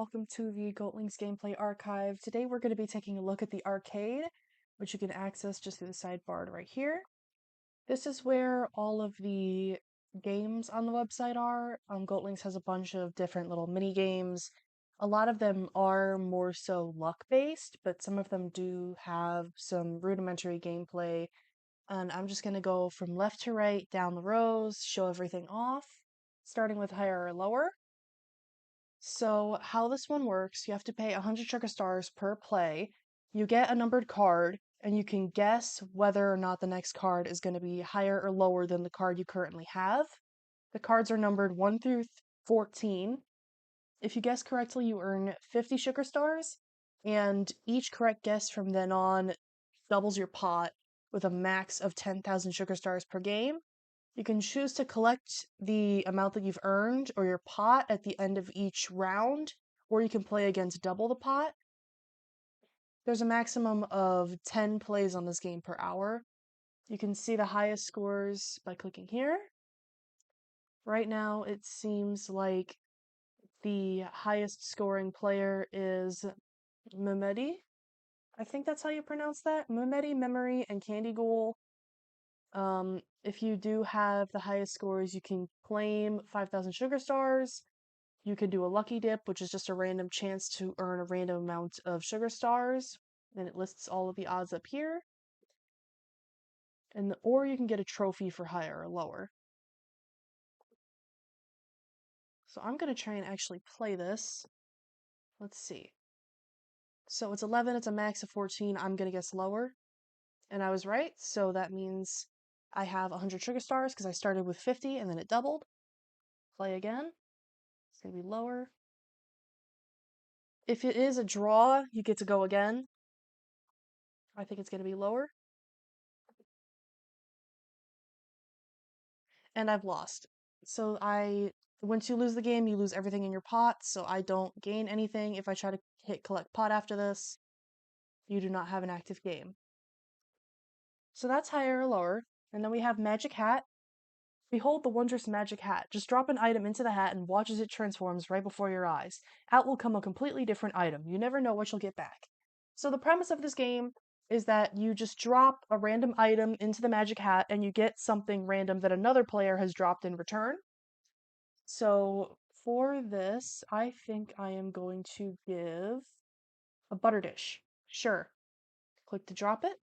welcome to the Goatlings Gameplay Archive. Today we're going to be taking a look at the arcade, which you can access just through the sidebar right here. This is where all of the games on the website are. Goatlings has a bunch of different little mini games. A lot of them are more so luck-based, but some of them do have some rudimentary gameplay. And I'm just going to go from left to right down the rows, show everything off, starting with higher or lower. So how this one works, you have to pay 100 sugar stars per play. You get a numbered card, and you can guess whether or not the next card is going to be higher or lower than the card you currently have. The cards are numbered 1 through 14. If you guess correctly, you earn 50 sugar stars, and each correct guess from then on doubles your pot with a max of 10,000 sugar stars per game. You can choose to collect the amount that you've earned or your pot at the end of each round, or you can play again to double the pot. There's a maximum of 10 plays on this game per hour. You can see the highest scores by clicking here. Right now, it seems like the highest scoring player is Mehmedi. I think that's how you pronounce that. Mehmedi, Memory, and Candy Ghoul. If you do have the highest scores, you can claim 5,000 sugar stars. You can do a lucky dip, which is just a random chance to earn a random amount of sugar stars. And it lists all of the odds up here. Or you can get a trophy for higher or lower. So I'm going to try and actually play this. Let's see. So it's 11, it's a max of 14. I'm going to guess lower. And I was right, so that means I have 100 sugar stars because I started with 50 and then it doubled. Play again. It's going to be lower. If it is a draw, you get to go again. I think it's going to be lower. And I've lost. So once you lose the game, you lose everything in your pot, so I don't gain anything if I try to hit collect pot after this. You do not have an active game. So that's higher or lower. And then we have Magic Hat. Behold the wondrous magic hat. Just drop an item into the hat and watch as it transforms right before your eyes. Out will come a completely different item. You never know what you'll get back. So the premise of this game is that you just drop a random item into the magic hat and you get something random that another player has dropped in return. So for this, I think I am going to give a butter dish. Sure. Click to drop it.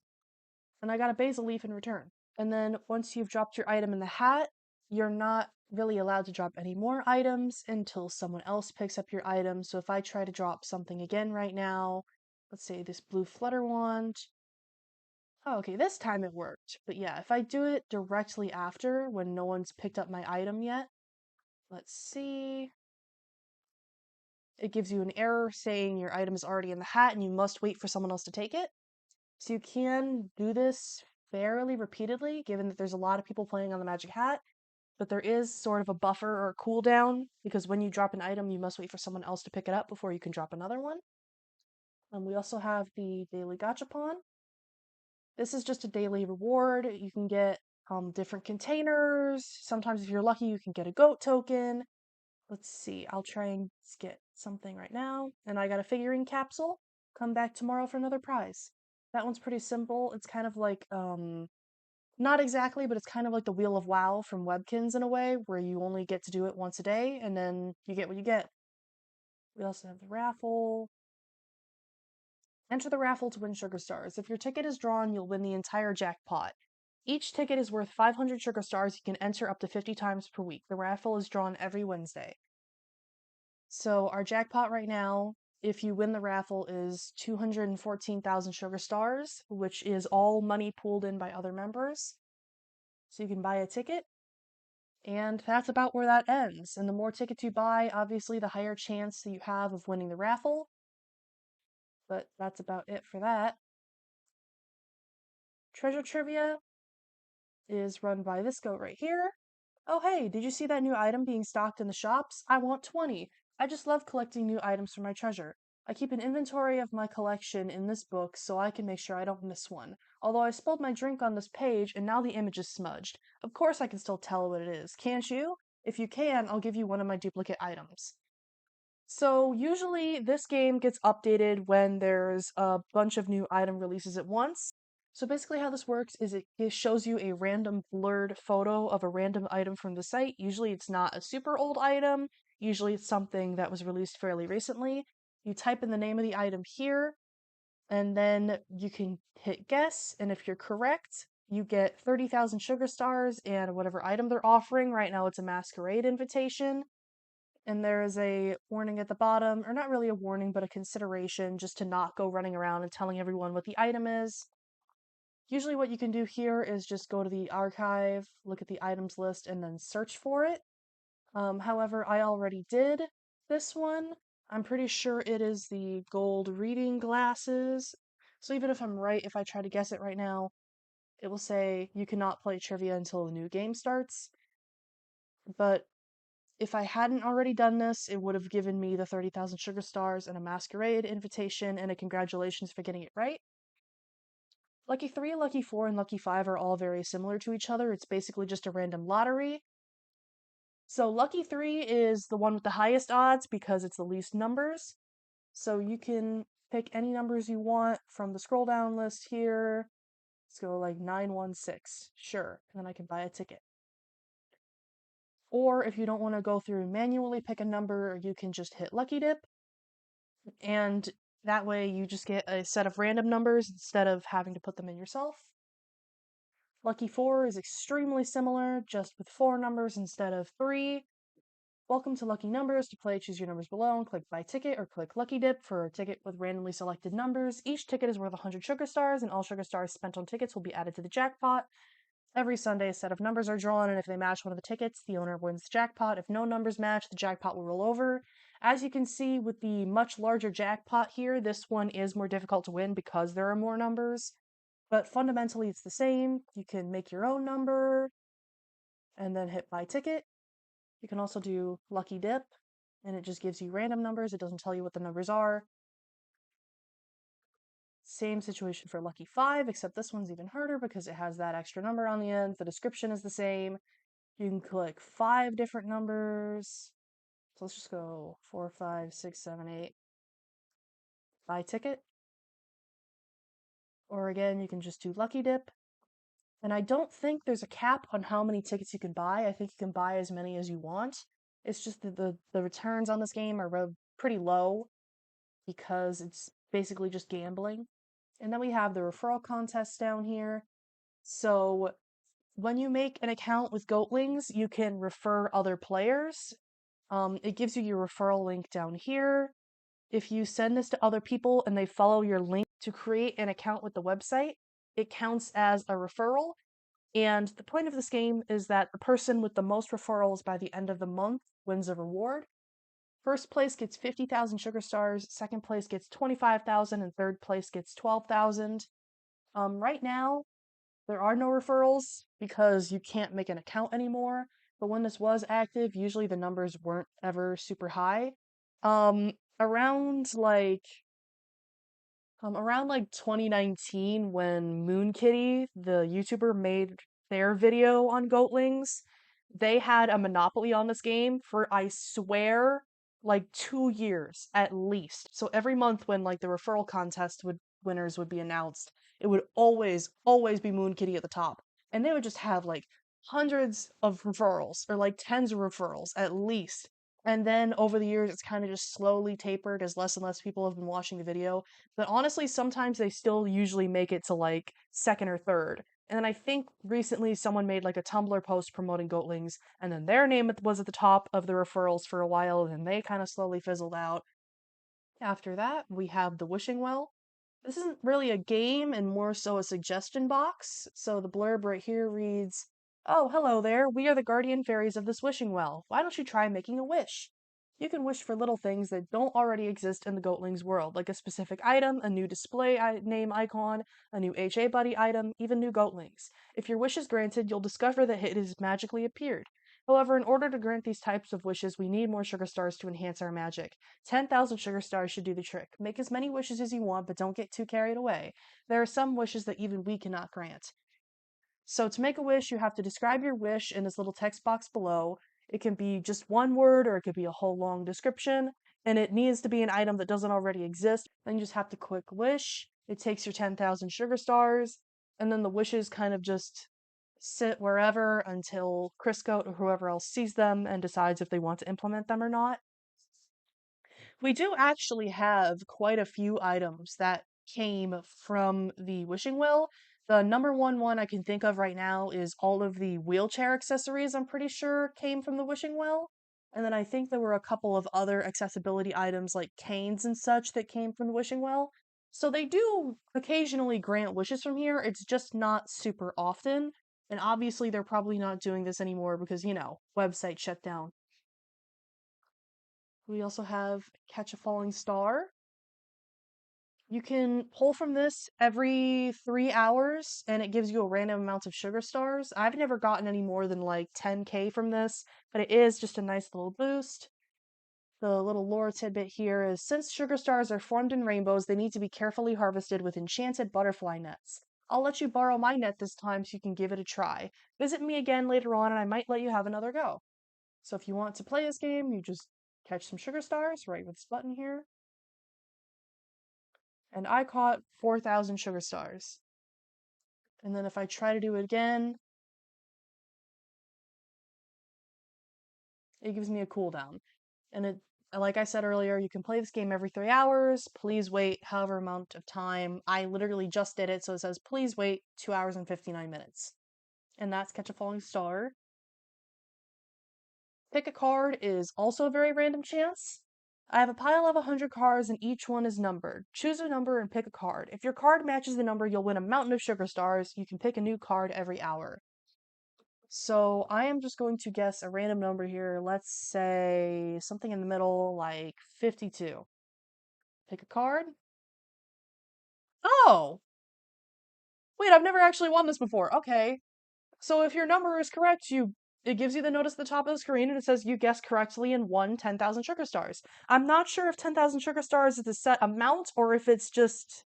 And I got a basil leaf in return. And then once you've dropped your item in the hat, you're not really allowed to drop any more items until someone else picks up your item. So if I try to drop something again right now, let's say this blue flutter wand. Oh, okay, this time it worked. But yeah, if I do it directly after when no one's picked up my item yet, let's see. It gives you an error saying your item is already in the hat and you must wait for someone else to take it. So you can do this fairly repeatedly, given that there's a lot of people playing on the Magic Hat, but there is sort of a buffer or a cooldown, because when you drop an item, you must wait for someone else to pick it up before you can drop another one. We also have the Daily Gachapon. This is just a daily reward. You can get different containers. Sometimes if you're lucky, you can get a goat token. Let's see, I'll try and get something right now. And I got a figurine capsule. Come back tomorrow for another prize. That one's pretty simple. It's kind of like, not exactly, but it's kind of like the Wheel of WoW from Webkins in a way, where you only get to do it once a day, and then you get what you get. We also have the raffle. Enter the raffle to win sugar stars. If your ticket is drawn, you'll win the entire jackpot. Each ticket is worth 500 sugar stars. You can enter up to 50 times per week. The raffle is drawn every Wednesday. So our jackpot right now, if you win the raffle, is 214,000 sugar stars, which is all money pooled in by other members. So you can buy a ticket, and that's about where that ends. And the more tickets you buy, obviously, the higher chance that you have of winning the raffle. But that's about it for that. Treasure Trivia is run by this goat right here. Oh hey, did you see that new item being stocked in the shops? I want 20. I just love collecting new items for my treasure. I keep an inventory of my collection in this book so I can make sure I don't miss one. Although I spilled my drink on this page and now the image is smudged. Of course I can still tell what it is, can't you? If you can, I'll give you one of my duplicate items. So usually this game gets updated when there's a bunch of new item releases at once. So basically how this works is it shows you a random blurred photo of a random item from the site. Usually it's not a super old item. Usually it's something that was released fairly recently. You type in the name of the item here, and then you can hit guess, and if you're correct, you get 30,000 sugar stars and whatever item they're offering. Right now it's a masquerade invitation. And there is a warning at the bottom, or not really a warning, but a consideration just to not go running around and telling everyone what the item is. Usually, what you can do here is just go to the archive, look at the items list, and then search for it. However, I already did this one. I'm pretty sure it is the gold reading glasses. So even if I'm right, if I try to guess it right now, it will say you cannot play trivia until the new game starts. But if I hadn't already done this, it would have given me the 30,000 sugar stars and a masquerade invitation and a congratulations for getting it right. Lucky 3, Lucky 4, and Lucky 5 are all very similar to each other. It's basically just a random lottery. So Lucky 3 is the one with the highest odds because it's the least numbers. So you can pick any numbers you want from the scroll down list here. Let's go like 916. Sure. And then I can buy a ticket. Or if you don't want to go through and manually pick a number, you can just hit Lucky Dip. And that way you just get a set of random numbers instead of having to put them in yourself. Lucky 4 is extremely similar, just with 4 numbers instead of 3. Welcome to Lucky Numbers. To play, choose your numbers below and click Buy Ticket or click Lucky Dip for a ticket with randomly selected numbers. Each ticket is worth 100 sugar stars, and all sugar stars spent on tickets will be added to the jackpot. Every Sunday, a set of numbers are drawn, and if they match one of the tickets, the owner wins the jackpot. If no numbers match, the jackpot will roll over. As you can see with the much larger jackpot here, this one is more difficult to win because there are more numbers. But fundamentally, it's the same. You can make your own number and then hit Buy Ticket. You can also do Lucky Dip, and it just gives you random numbers. It doesn't tell you what the numbers are. Same situation for Lucky 5, except this one's even harder because it has that extra number on the end. The description is the same. You can click 5 different numbers. So let's just go 4, 5, 6, 7, 8. Buy ticket. Or again, you can just do Lucky Dip. And I don't think there's a cap on how many tickets you can buy. I think you can buy as many as you want. It's just that the returns on this game are pretty low because it's basically just gambling. And then we have the referral contests down here. So when you make an account with Goatlings, you can refer other players. It gives you your referral link down here. If you send this to other people and they follow your link to create an account with the website, it counts as a referral. And the point of this game is that the person with the most referrals by the end of the month wins a reward. First place gets 50,000 sugar stars, second place gets 25,000, and third place gets 12,000. Right now, there are no referrals because you can't make an account anymore. But when this was active, usually the numbers weren't ever super high. Um, around like around like 2019 when Moon Kitty, the YouTuber, made their video on Goatlings, they had a monopoly on this game for, I swear, like 2 years at least. So every month when like the referral contest would winners would be announced, it would always be Moon Kitty at the top. And they would just have like hundreds of referrals or like tens of referrals at least. And then over the years, it's kind of just slowly tapered as less and less people have been watching the video. But honestly, sometimes they still usually make it to like second or third. And then I think recently someone made like a Tumblr post promoting Goatlings, and then their name was at the top of the referrals for a while, and then they kind of slowly fizzled out. After that, we have the Wishing Well. This isn't really a game and more so a suggestion box. So the blurb right here reads, "Oh, hello there. We are the guardian fairies of this wishing well. Why don't you try making a wish?" You can wish for little things that don't already exist in the Goatlings world, like a specific item, a new display name icon, a new HA buddy item, even new Goatlings. If your wish is granted, you'll discover that it has magically appeared. However, in order to grant these types of wishes, we need more sugar stars to enhance our magic. 10,000 sugar stars should do the trick. Make as many wishes as you want, but don't get too carried away. There are some wishes that even we cannot grant. So to make a wish, you have to describe your wish in this little text box below. It can be just one word or it could be a whole long description. and it needs to be an item that doesn't already exist, then you just have to click wish. It takes your 10,000 sugar stars, and then the wishes kind of just sit wherever until Crisco or whoever else sees them and decides if they want to implement them or not. We do actually have quite a few items that came from the wishing well. The number one I can think of right now is all of the wheelchair accessories, I'm pretty sure came from the wishing well. And then I think there were a couple of other accessibility items like canes and such that came from the wishing well. So they do occasionally grant wishes from here. It's just not super often. And obviously they're probably not doing this anymore because, website shut down. We also have Catch a Falling Star. You can pull from this every 3 hours and it gives you a random amount of sugar stars. I've never gotten any more than like 10k from this, but it is just a nice little boost. The little lore tidbit here is since sugar stars are formed in rainbows, they need to be carefully harvested with enchanted butterfly nets. I'll let you borrow my net this time so you can give it a try. Visit me again later on and I might let you have another go. So if you want to play this game, you just catch some sugar stars right with this button here. And I caught 4,000 sugar stars. And then if I try to do it again, it gives me a cooldown. And like I said earlier, you can play this game every 3 hours. Please wait however amount of time. I literally just did it, so it says please wait 2 hours and 59 minutes. And that's Catch a Falling Star. Pick a card is also a very random chance. I have a pile of 100 cards and each one is numbered. Choose a number and pick a card. If your card matches the number, you'll win a mountain of sugar stars. You can pick a new card every hour. So I am just going to guess a random number here. Let's say something in the middle, like 52. Pick a card. Oh! Wait, I've never actually won this before. Okay. So if your number is correct, it gives you the notice at the top of the screen and it says you guessed correctly and won 10,000 sugar stars. I'm not sure if 10,000 sugar stars is a set amount or if it's just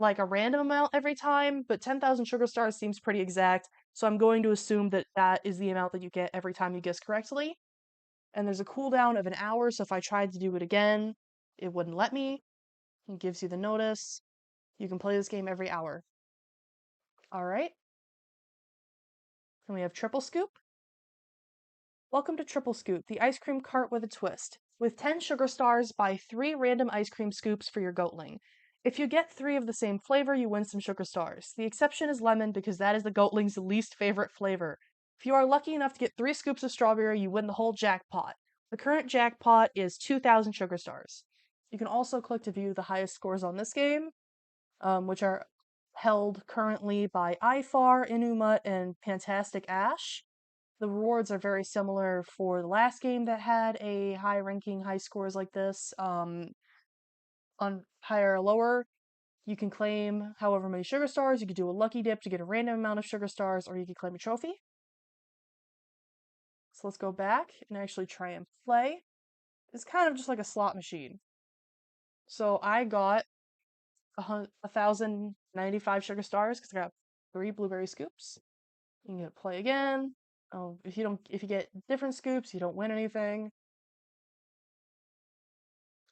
like a random amount every time, but 10,000 sugar stars seems pretty exact. So I'm going to assume that that is the amount that you get every time you guess correctly. And there's a cooldown of an hour, so if I tried to do it again, it wouldn't let me. It gives you the notice. You can play this game every hour. Alright. Then we have Triple Scoop. Welcome to Triple Scoop, the ice cream cart with a twist. With 10 sugar stars, buy 3 random ice cream scoops for your Goatling. If you get 3 of the same flavor, you win some sugar stars. The exception is lemon because that is the Goatling's least favorite flavor. If you are lucky enough to get 3 scoops of strawberry, you win the whole jackpot. The current jackpot is 2,000 sugar stars. You can also click to view the highest scores on this game, which are held currently by iFar, Inumut, and Fantastic Ash. The rewards are very similar for the last game that had a high ranking, high scores like this. On higher or lower, you can claim however many sugar stars. You could do a lucky dip to get a random amount of sugar stars, or you could claim a trophy. So let's go back and actually try and play. It's kind of just like a slot machine. So I got 1,095 sugar stars because I got 3 blueberry scoops. You can get play again. Oh, if you get different scoops, you don't win anything.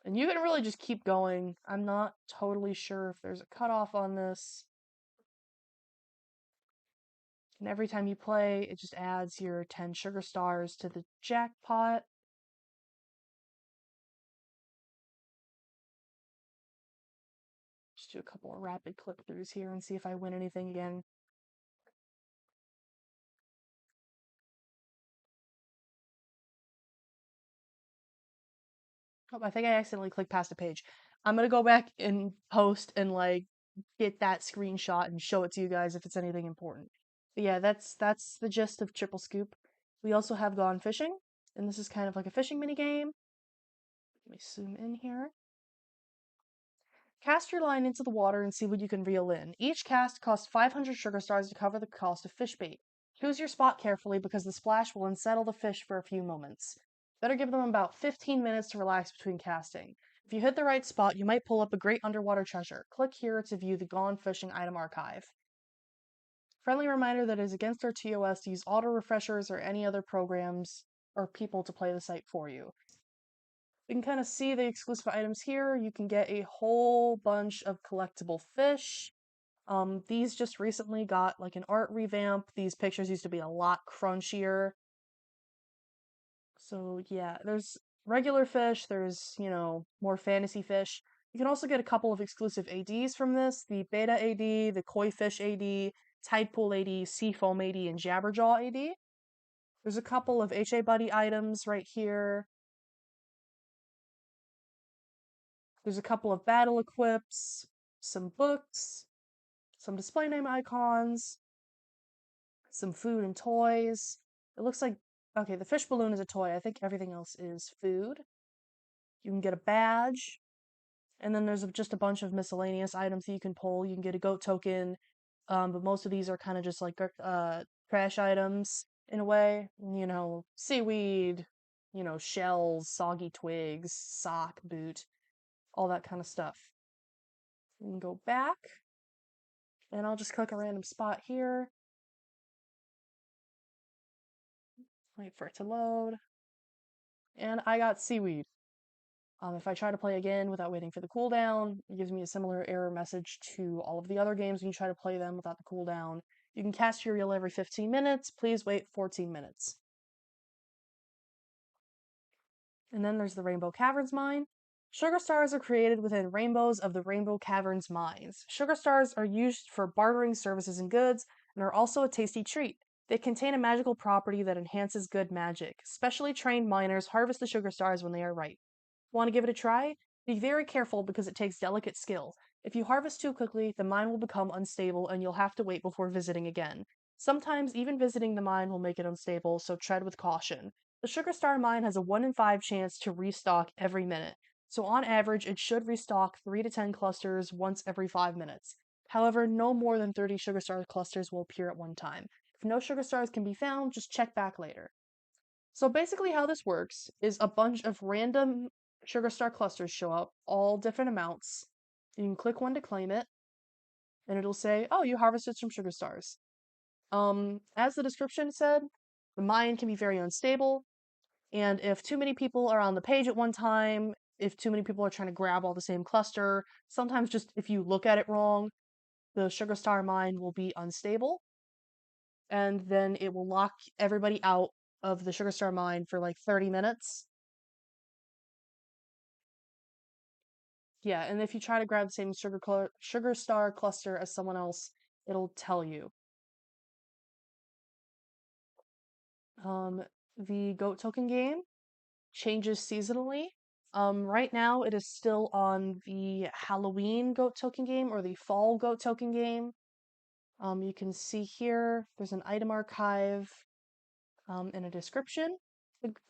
And you can really just keep going. I'm not totally sure if there's a cutoff on this. And every time you play, it just adds your 10 sugar stars to the jackpot. Just do a couple of rapid click throughs here and see if I win anything again. Oh, I think I accidentally clicked past a page. I'm gonna go back and post and like get that screenshot and show it to you guys if it's anything important. But yeah, that's the gist of Triple Scoop. We also have Gone Fishing, and this is kind of like a fishing mini game. Let me zoom in here. Cast your line into the water and see what you can reel in. Each cast costs 500 sugar stars to cover the cost of fish bait. Choose your spot carefully because the splash will unsettle the fish for a few moments. Better give them about 15 minutes to relax between casting. If you hit the right spot, you might pull up a great underwater treasure. Click here to view the Gone Fishing item archive. Friendly reminder that it is against our TOS to use auto refreshers or any other programs or people to play the site for you. You can kind of see the exclusive items here. You can get a whole bunch of collectible fish. These just recently got like an art revamp. These pictures used to be a lot crunchier. So yeah, there's regular fish, there's, more fantasy fish. You can also get a couple of exclusive ADs from this, the Beta AD, the Koi Fish AD, Tidepool AD, Seafoam AD, and Jabberjaw AD. There's a couple of HA Buddy items right here. There's a couple of battle equips, some books, some display name icons, some food and toys. It looks like, okay, the fish balloon is a toy. I think everything else is food. You can get a badge. And then there's just a bunch of miscellaneous items that you can pull. You can get a goat token, but most of these are kind of just like trash items in a way. Seaweed, shells, soggy twigs, sock, boot, all that kind of stuff. You can go back, and I'll just click a random spot here. Wait for it to load. And I got seaweed. If I try to play again without waiting for the cooldown, it gives me a similar error message to all of the other games when you try to play them without the cooldown. You can cast your reel every 15 minutes. Please wait 14 minutes. And then there's the Rainbow Caverns mine. Sugar stars are created within rainbows of the Rainbow Caverns mines. Sugar stars are used for bartering services and goods and are also a tasty treat. They contain a magical property that enhances good magic. Specially trained miners harvest the sugar stars when they are ripe. Want to give it a try? Be very careful because it takes delicate skill. If you harvest too quickly, the mine will become unstable and you'll have to wait before visiting again. Sometimes even visiting the mine will make it unstable, so tread with caution. The Sugar Star mine has a 1 in 5 chance to restock every minute, so on average it should restock 3 to 10 clusters once every 5 minutes. However, no more than 30 Sugar Star clusters will appear at one time. If no Sugar Stars can be found, just check back later. So basically how this works is a bunch of random sugar star clusters show up, all different amounts. You can click one to claim it, and it'll say, "Oh, you harvested some sugar stars." As the description said, the mine can be very unstable, and if too many people are on the page at one time, if too many people are trying to grab all the same cluster, sometimes just if you look at it wrong, the sugar star mine will be unstable, and then it will lock everybody out of the sugar star mine for like 30 minutes. Yeah, and if you try to grab the same sugar star cluster as someone else, it'll tell you. Um, the goat token game changes seasonally. Right now it is still on the Halloween goat token game or the fall goat token game. You can see here there's an item archive and a description.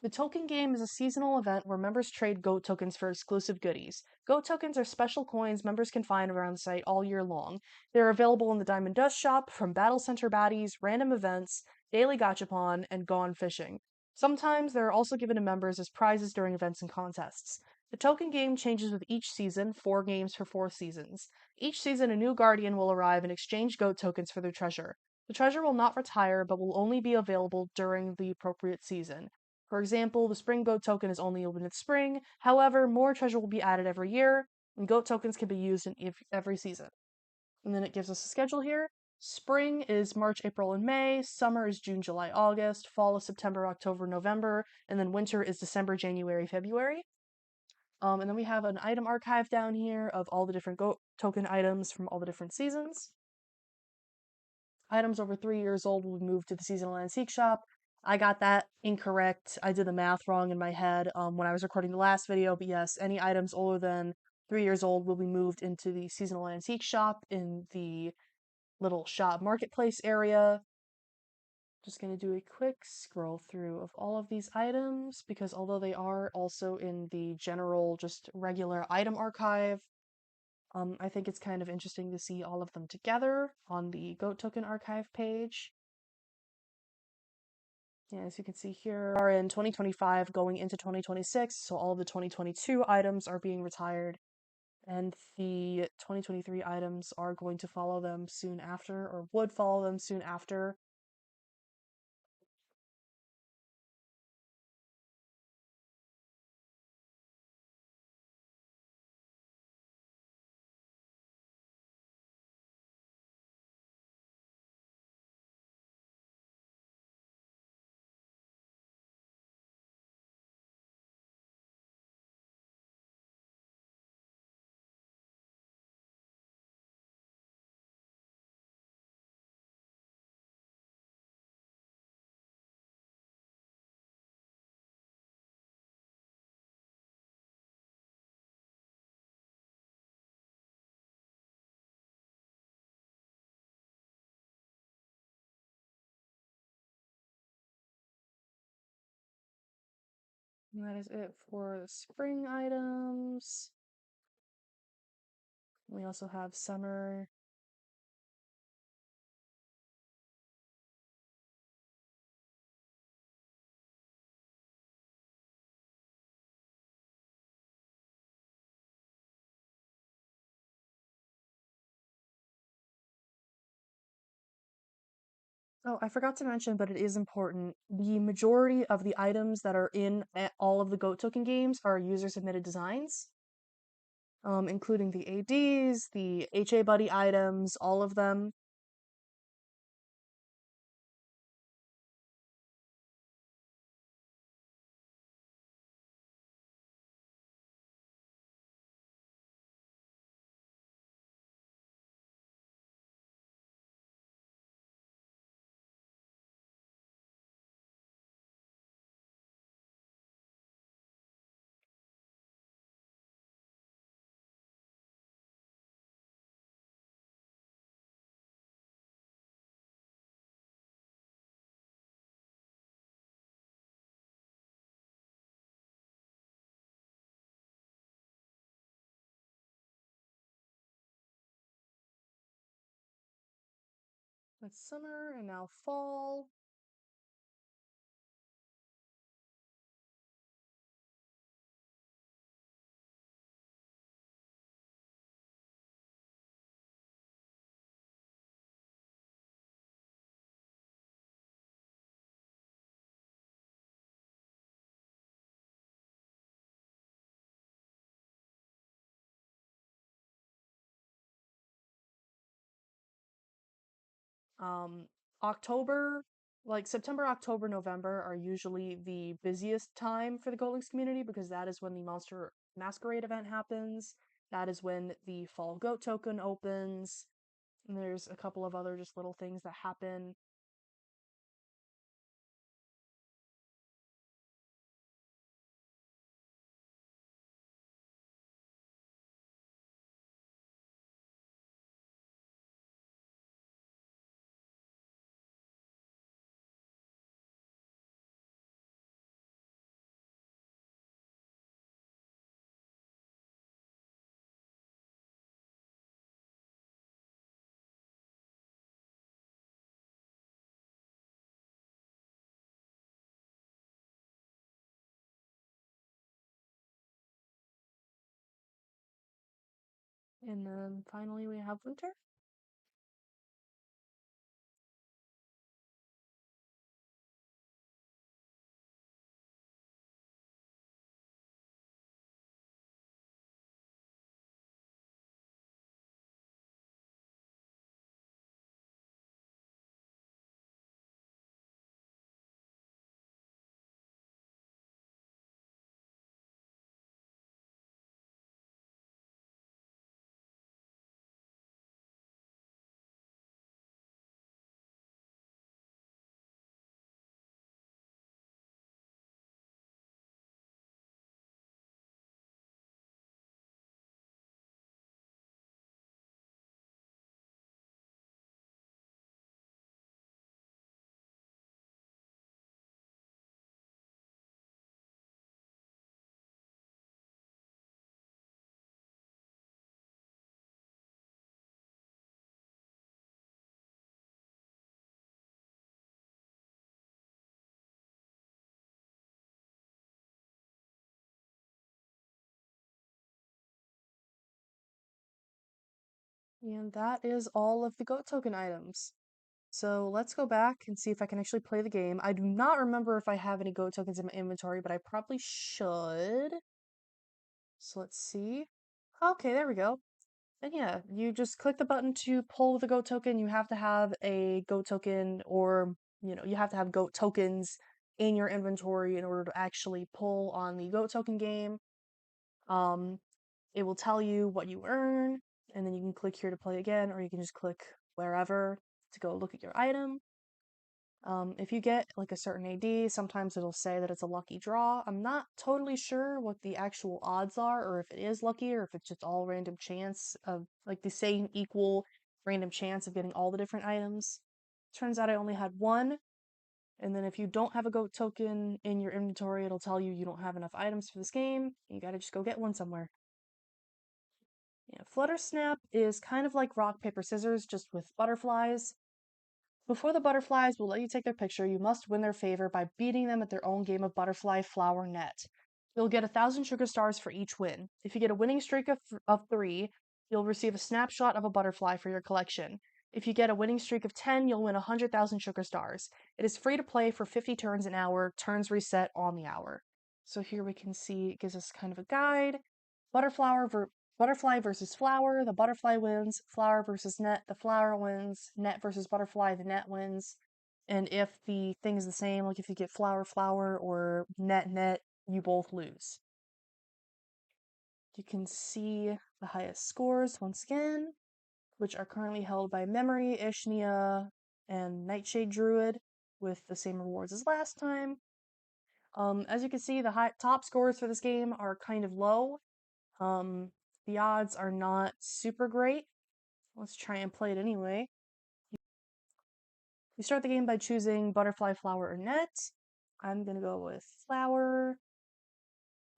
The token game is a seasonal event where members trade GOAT tokens for exclusive goodies. GOAT tokens are special coins members can find around the site all year long. They're available in the Diamond Dust shop from Battle Center baddies, random events, daily gachapon, and gone fishing. Sometimes they are also given to members as prizes during events and contests. The token game changes with each season, 4 games for 4 seasons. Each season, a new guardian will arrive and exchange GOAT tokens for their treasure. The treasure will not retire, but will only be available during the appropriate season. For example, the Spring Goat token is only open in spring. However, more treasure will be added every year, and Goat tokens can be used in every season. And then it gives us a schedule here. Spring is March, April, and May. Summer is June, July, August. Fall is September, October, November. And then winter is December, January, February. And then we have an item archive down here of all the different Goat token items from all the different seasons. Items over 3 years old will be moved to the seasonal antique shop. I got that incorrect. I did the math wrong in my head when I was recording the last video, but yes, any items older than 3 years old will be moved into the seasonal antique shop in the little shop marketplace area. Just going to do a quick scroll through of all of these items because although they are also in the general, just regular item archive, I think it's kind of interesting to see all of them together on the Goat Token Archive page. Yeah, as you can see here, are in 2025 going into 2026, so all of the 2022 items are being retired, and the 2023 items are going to follow them soon after, or would follow them soon after. And that is it for the spring items. We also have summer. Oh, I forgot to mention, but it is important. The majority of the items that are in all of the Goat Token games are user submitted designs, including the ADs, the HA Buddy items, all of them. That's summer and now fall. Um, October, like September, October, November are usually the busiest time for the Goatlings community because that is when the Monster Masquerade event happens. That is when the Fall Goat token opens. And there's a couple of other just little things that happen. And then finally we have winter. And that is all of the goat token items. So let's go back and see if I can actually play the game. I do not remember if I have any goat tokens in my inventory, but I probably should. So let's see. Okay, there we go. And yeah, you just click the button to pull the goat token. You have to have a goat token or, you have to have goat tokens in your inventory in order to actually pull on the goat token game. Um, it will tell you what you earn, and then you can click here to play again, or you can just click wherever to go look at your item. If you get like a certain AD, sometimes it'll say that it's a lucky draw. I'm not totally sure what the actual odds are, or if it is lucky, or if it's just all random chance of like the same equal random chance of getting all the different items. Turns out I only had one, And then if you don't have a goat token in your inventory, it'll tell you you don't have enough items for this game. You gotta just go get one somewhere. Yeah, Flutter Snap is kind of like rock, paper, scissors, just with butterflies. Before the butterflies will let you take their picture, you must win their favor by beating them at their own game of butterfly flower net. You'll get 1,000 sugar stars for each win. If you get a winning streak of 3, you'll receive a snapshot of a butterfly for your collection. If you get a winning streak of 10, you'll win 100,000 sugar stars. It is free to play for 50 turns an hour, turns reset on the hour. So here we can see it gives us kind of a guide. Butterfly versus flower, the butterfly wins. Flower versus net, the flower wins. Net versus butterfly, the net wins. And if the thing is the same, like if you get flower, flower, or net, net, you both lose. You can see the highest scores once again, which are currently held by Memory, Ishnia, and Nightshade Druid, with the same rewards as last time. As you can see, the top scores for this game are kind of low. The odds are not super great. Let's try and play it anyway. You start the game by choosing butterfly, flower, or net. I'm gonna go with flower.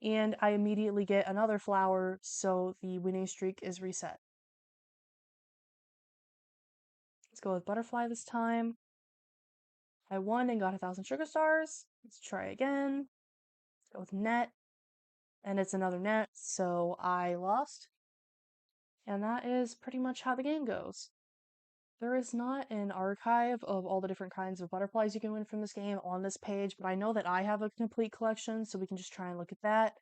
And I immediately get another flower, so the winning streak is reset. Let's go with butterfly this time. I won and got 1,000 sugar stars. Let's try again. Let's go with net. And it's another net, so I lost. And that is pretty much how the game goes. There is not an archive of all the different kinds of butterflies you can win from this game on this page, but I know that I have a complete collection, so we can just try and look at that.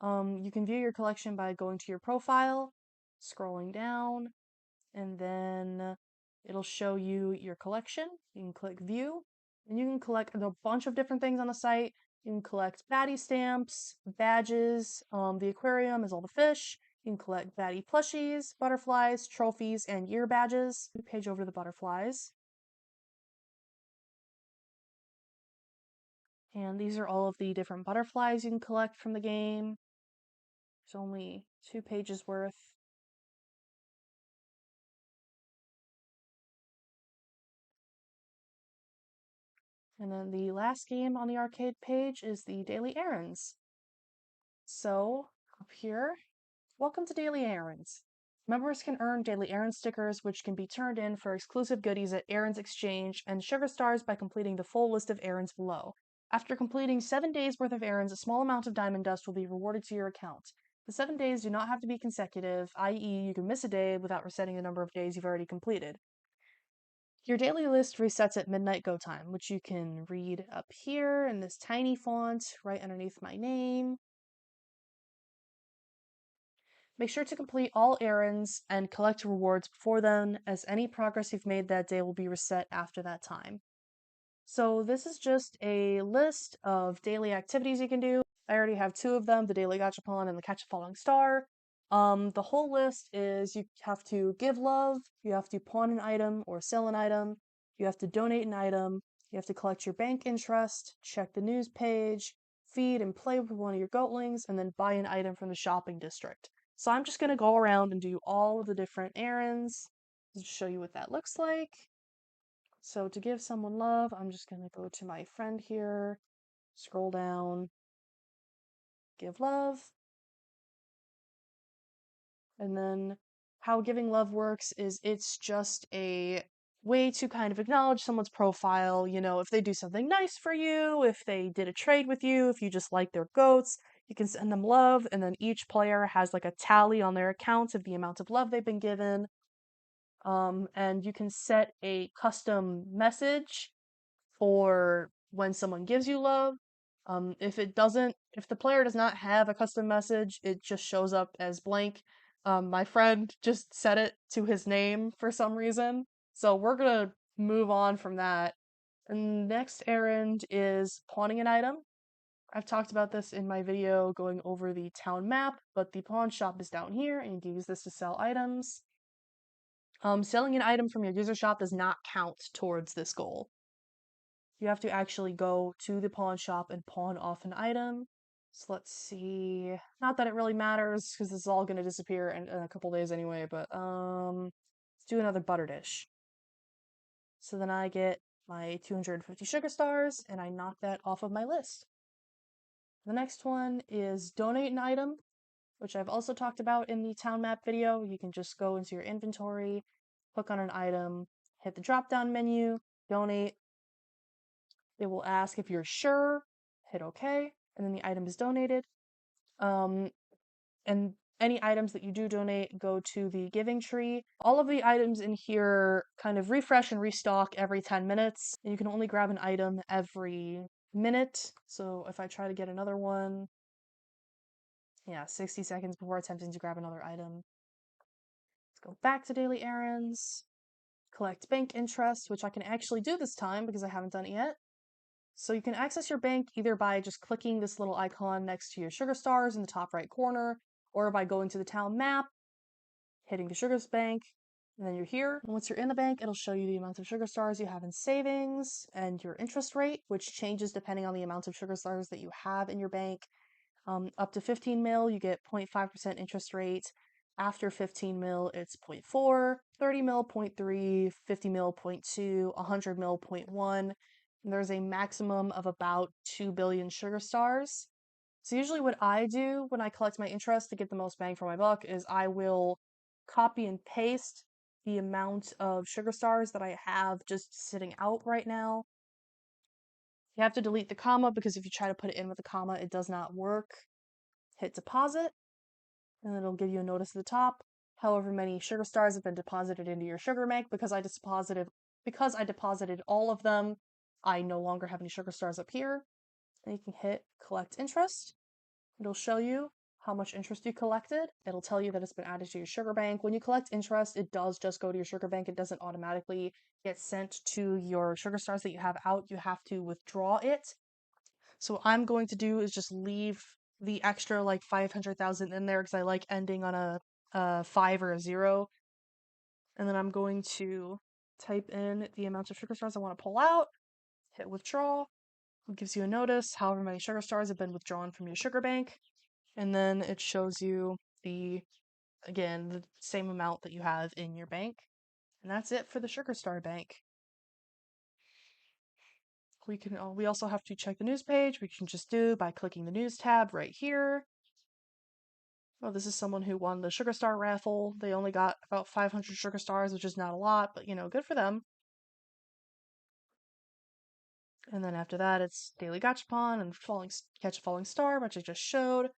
You can view your collection by going to your profile, scrolling down, and then it'll show you your collection. You can click view, and you can collect a bunch of different things on the site. You can collect baddie stamps, badges, the aquarium is all the fish. You can collect baddie plushies, butterflies, trophies, and year badges. Page over to the butterflies. And these are all of the different butterflies you can collect from the game. There's only 2 pages worth. And then the last game on the arcade page is the Daily Errands. So, up here, welcome to Daily Errands. Members can earn Daily Errand stickers, which can be turned in for exclusive goodies at Errands Exchange, and sugar stars by completing the full list of errands below. After completing 7 days worth of errands, a small amount of diamond dust will be rewarded to your account. The 7 days do not have to be consecutive, i.e., you can miss a day without resetting the number of days you've already completed. Your daily list resets at midnight go time, which you can read up here in this tiny font right underneath my name. Make sure to complete all errands and collect rewards before then, as any progress you've made that day will be reset after that time. So this is just a list of daily activities you can do. I already have 2 of them, the daily gachapon and the catch a falling star. The whole list is you have to give love, you have to pawn an item or sell an item, you have to donate an item, you have to collect your bank interest, check the news page, feed and play with one of your goatlings, and then buy an item from the shopping district. So I'm just going to go around and do all of the different errands to show you what that looks like. So to give someone love, I'm just going to go to my friend here, scroll down, give love. And then how giving love works is it's just a way to kind of acknowledge someone's profile. You know, if they do something nice for you, if they did a trade with you, if you just like their goats, you can send them love. And then each player has like a tally on their account of the amount of love they've been given. And you can set a custom message for when someone gives you love. If the player does not have a custom message, it just shows up as blank. My friend just set it to his name for some reason, so we're gonna move on from that. And next errand is pawning an item. I've talked about this in my video going over the town map, but the pawn shop is down here, and you can use this to sell items. Selling an item from your user shop does not count towards this goal. You have to actually go to the pawn shop and pawn off an item. So let's see. Not that it really matters, because this is all going to disappear in a couple days anyway, but let's do another butter dish. So then I get my 250 sugar stars, and I knock that off of my list. The next one is donate an item, which I've also talked about in the town map video. You can just go into your inventory, click on an item, hit the drop down menu, donate. It will ask if you're sure, hit OK, and then the item is donated. And any items that you do donate go to the giving tree. All of the items in here kind of refresh and restock every 10 minutes. And you can only grab an item every minute. So if I try to get another one, yeah, 60 seconds before attempting to grab another item. Let's go back to daily errands, collect bank interest, which I can actually do this time because I haven't done it yet. So you can access your bank either by just clicking this little icon next to your sugar stars in the top right corner, or by going to the town map, hitting the sugar bank, and then you're here. And once you're in the bank, it'll show you the amount of sugar stars you have in savings and your interest rate, which changes depending on the amount of sugar stars that you have in your bank. Up to 15 mil, you get 0.5% interest rate. After 15 mil, it's 0.4, 30 mil, 0.3, 50 mil, 0.2, 100 mil, 0.1. And there's a maximum of about 2 billion sugar stars. So usually what I do when I collect my interest to get the most bang for my buck is I will copy and paste the amount of sugar stars that I have just sitting out right now. You have to delete the comma because if you try to put it in with a comma, it does not work. Hit deposit, and it'll give you a notice at the top. However many sugar stars have been deposited into your sugar bank. Because I deposited all of them, I no longer have any sugar stars up here. And you can hit collect interest. It'll show you how much interest you collected. It'll tell you that it's been added to your sugar bank. When you collect interest, it does just go to your sugar bank. It doesn't automatically get sent to your sugar stars that you have out. You have to withdraw it. So what I'm going to do is just leave the extra like 500,000 in there because I like ending on a 5 or a 0. And then I'm going to type in the amount of sugar stars I want to pull out, hit withdraw. It gives you a notice however many sugar stars have been withdrawn from your sugar bank. And then it shows you again, the same amount that you have in your bank. And that's it for the sugar star bank. We also have to check the news page. We can just do by clicking the news tab right here. Oh, this is someone who won the Sugar Star raffle. They only got about 500 Sugar Stars, which is not a lot, but good for them. And then after that, it's Daily Gachapon and Catch a Falling Star, which I just showed.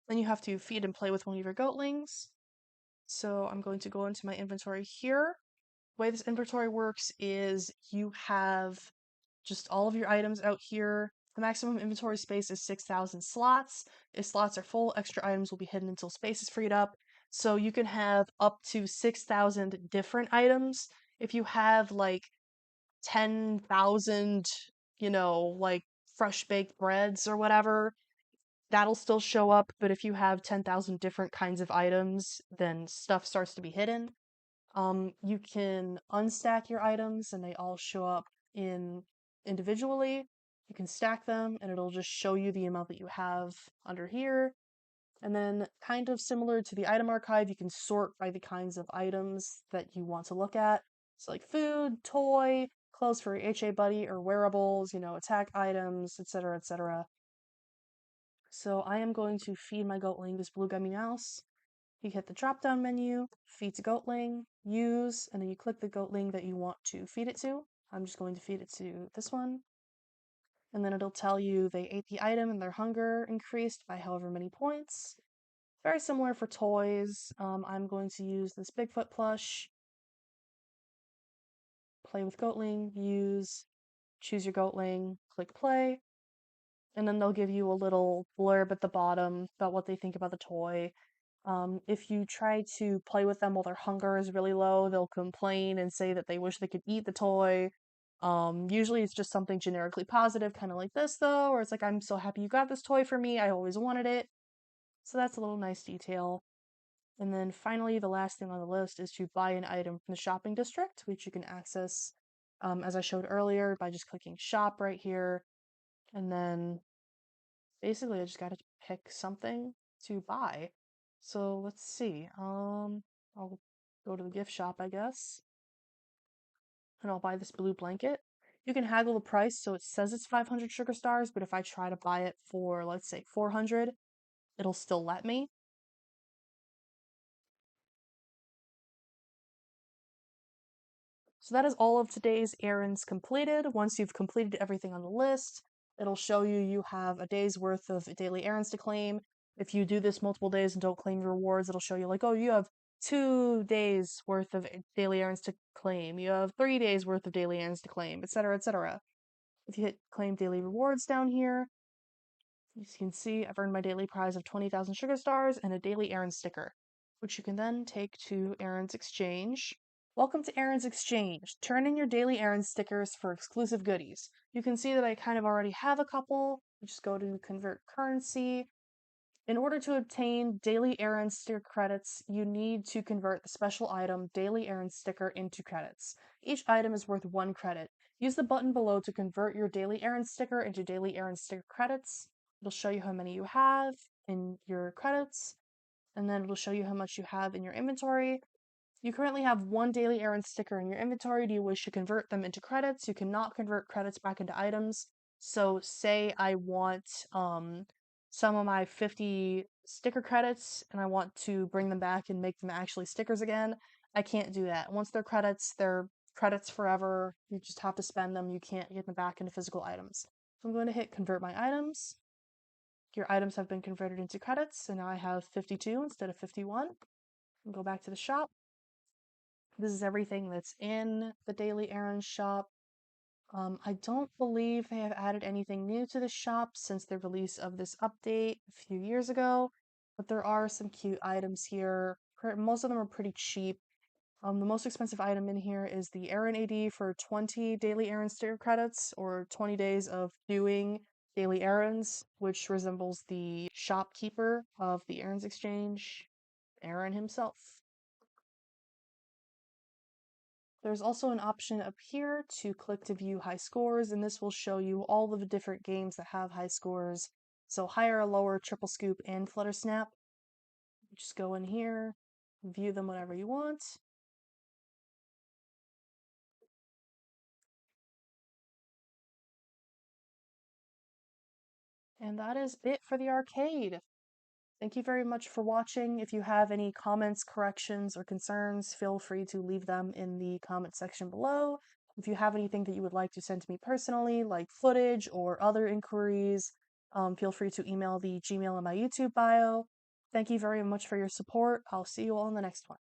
Then you have to feed and play with one of your Goatlings. So I'm going to go into my inventory here. The way this inventory works is you have just all of your items out here. The maximum inventory space is 6,000 slots. If slots are full, extra items will be hidden until space is freed up. So you can have up to 6,000 different items. If you have like 10,000, like fresh baked breads or whatever, that'll still show up. But if you have 10,000 different kinds of items, then stuff starts to be hidden. You can unstack your items and they all show up individually. You can stack them and it'll just show you the amount that you have under here. And then kind of similar to the item archive, you can sort by the kinds of items that you want to look at. So like food, toy, clothes for HA buddy or wearables, attack items, etc., etc. So I am going to feed my goatling this blue gummy mouse. You hit the drop down menu, feed to goatling, use, and then you click the goatling that you want to feed it to. I'm just going to feed it to this one. And then it'll tell you they ate the item and their hunger increased by however many points. Very similar for toys. I'm going to use this Bigfoot plush. Play with goatling, use, choose your goatling, click play. And then they'll give you a little blurb at the bottom about what they think about the toy. If you try to play with them while their hunger is really low, they'll complain and say that they wish they could eat the toy. Usually it's just something generically positive, kind of like this though, or it's like, I'm so happy you got this toy for me, I always wanted it. So that's a little nice detail. And then finally, the last thing on the list is to buy an item from the shopping district, which you can access, as I showed earlier, by just clicking shop right here. And then basically I just gotta pick something to buy. So let's see. I'll go to the gift shop, I guess, and I'll buy this blue blanket. You can haggle the price, so it says it's 500 sugar stars, but if I try to buy it for, let's say, 400, it'll still let me. So that is all of today's errands completed. Once you've completed everything on the list, it'll show you have a day's worth of daily errands to claim. If you do this multiple days and don't claim your rewards, it'll show you like, oh, you have 2 days worth of daily errands to claim. You have 3 days worth of daily errands to claim, etc., etc. If you hit claim daily rewards down here, as you can see, I've earned my daily prize of 20,000 sugar stars and a daily errand sticker, which you can then take to Aaron's Exchange. Welcome to Aaron's Exchange. Turn in your daily errand stickers for exclusive goodies. You can see that I kind of already have a couple. You just go to convert currency. In order to obtain daily errand sticker credits, you need to convert the special item daily errand sticker into credits. Each item is worth 1 credit. Use the button below to convert your daily errand sticker into daily errand sticker credits. It'll show you how many you have in your credits, and then it'll show you how much you have in your inventory. You currently have 1 daily errand sticker in your inventory. Do you wish to convert them into credits? You cannot convert credits back into items. So say I want some of my 50 sticker credits and I want to bring them back and make them actually stickers again. I can't do that. Once they're credits forever. You just have to spend them. You can't get them back into physical items. So I'm going to hit convert my items. Your items have been converted into credits, and now I have 52 instead of 51. And go back to the shop. This is everything that's in the daily errand shop. I don't believe they have added anything new to the shop since the release of this update a few years ago, but there are some cute items here. Most of them are pretty cheap. The most expensive item in here is the Errand AD for 20 daily errand sticker credits, or 20 days of doing daily errands, which resembles the shopkeeper of the Errands Exchange, Aaron himself. There's also an option up here to click to view high scores, and this will show you all of the different games that have high scores. So higher, lower, triple scoop, and flutter snap. Just go in here, view them whenever you want. And that is it for the arcade. Thank you very much for watching. If you have any comments, corrections, or concerns, feel free to leave them in the comment section below. If you have anything that you would like to send to me personally, like footage or other inquiries, feel free to email the Gmail in my YouTube bio. Thank you very much for your support. I'll see you all in the next one.